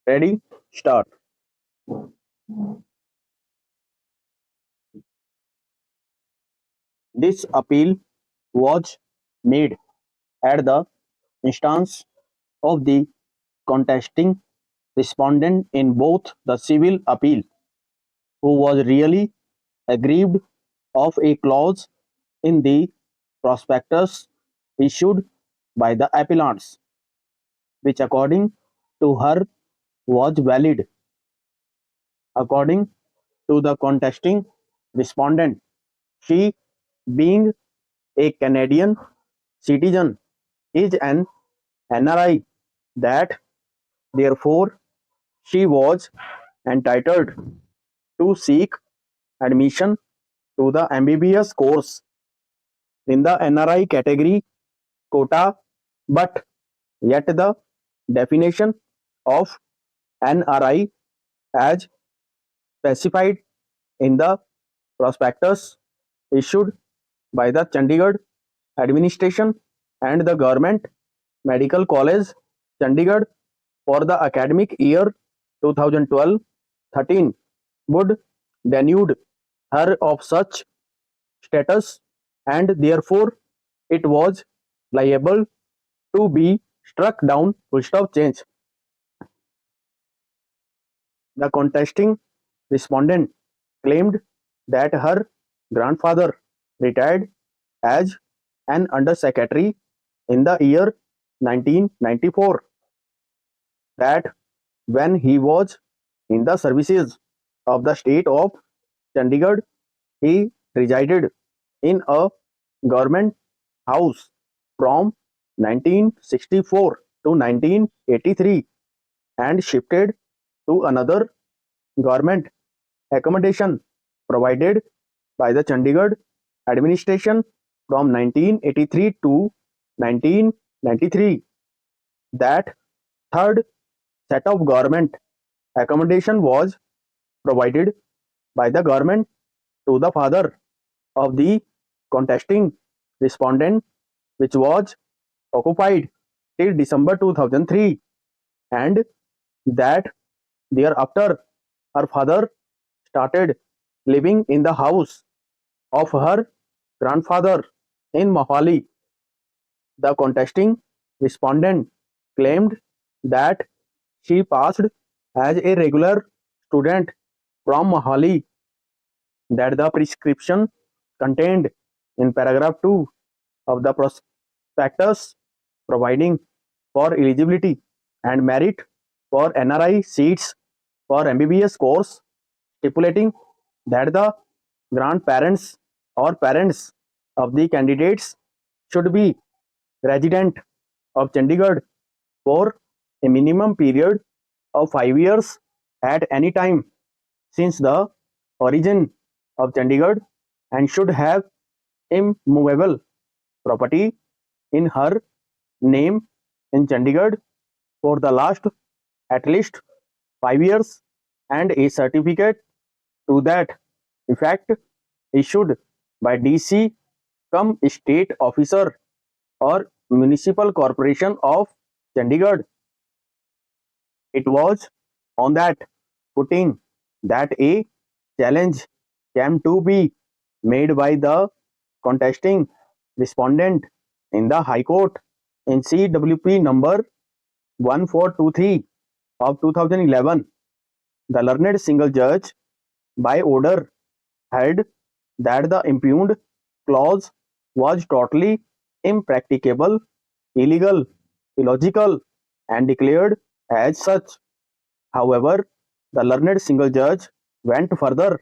Ready? Start. This appeal was made at the instance of the contesting respondent in both the civil appeal, who was really aggrieved of a clause in the prospectus issued by the appellants, which according to her was valid. According to the contesting respondent, she, being a Canadian citizen, is an NRI, that therefore she was entitled to seek admission to the MBBS course in the NRI category quota, but yet the definition of NRI as specified in the prospectus issued by the Chandigarh administration and the Government Medical College, Chandigarh, for the academic year 2012-13 would denude her of such status, and therefore it was liable to be struck down. Full stop, change. The contesting respondent claimed that her grandfather retired as an undersecretary in the year 1994, that when he was in the services of the state of Chandigarh, he resided in a government house from 1964 to 1983 and shifted to another government accommodation provided by the Chandigarh administration from 1983 to 1993. That third set of government accommodation was provided by the government to the father of the contesting respondent, which was occupied till December 2003, and that thereafter her father started living in the house of her grandfather in Mohali. The contesting respondent claimed that she passed as a regular student from Mohali, that the prescription contained in paragraph 2 of the prospectus providing for eligibility and merit for NRI seats for MBBS course, stipulating that the grandparents or parents of the candidates should be resident of Chandigarh for a minimum period of 5 years at any time since the origin of Chandigarh, and should have immovable property in her name in Chandigarh for the last at least 5 years, and a certificate to that effect issued by DC come state officer or municipal corporation of Chandigarh. It was on that footing that a challenge came to be made by the contesting respondent in the High Court in CWP number 1423 of 2011. The learned single judge, by order, held that the impugned clause was totally impracticable, illegal, illogical, and declared as such. However, the learned single judge went further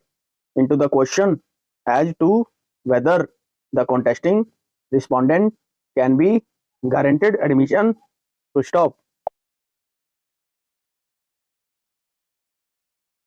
into the question as to whether the contesting respondent can be guaranteed admission. To stop.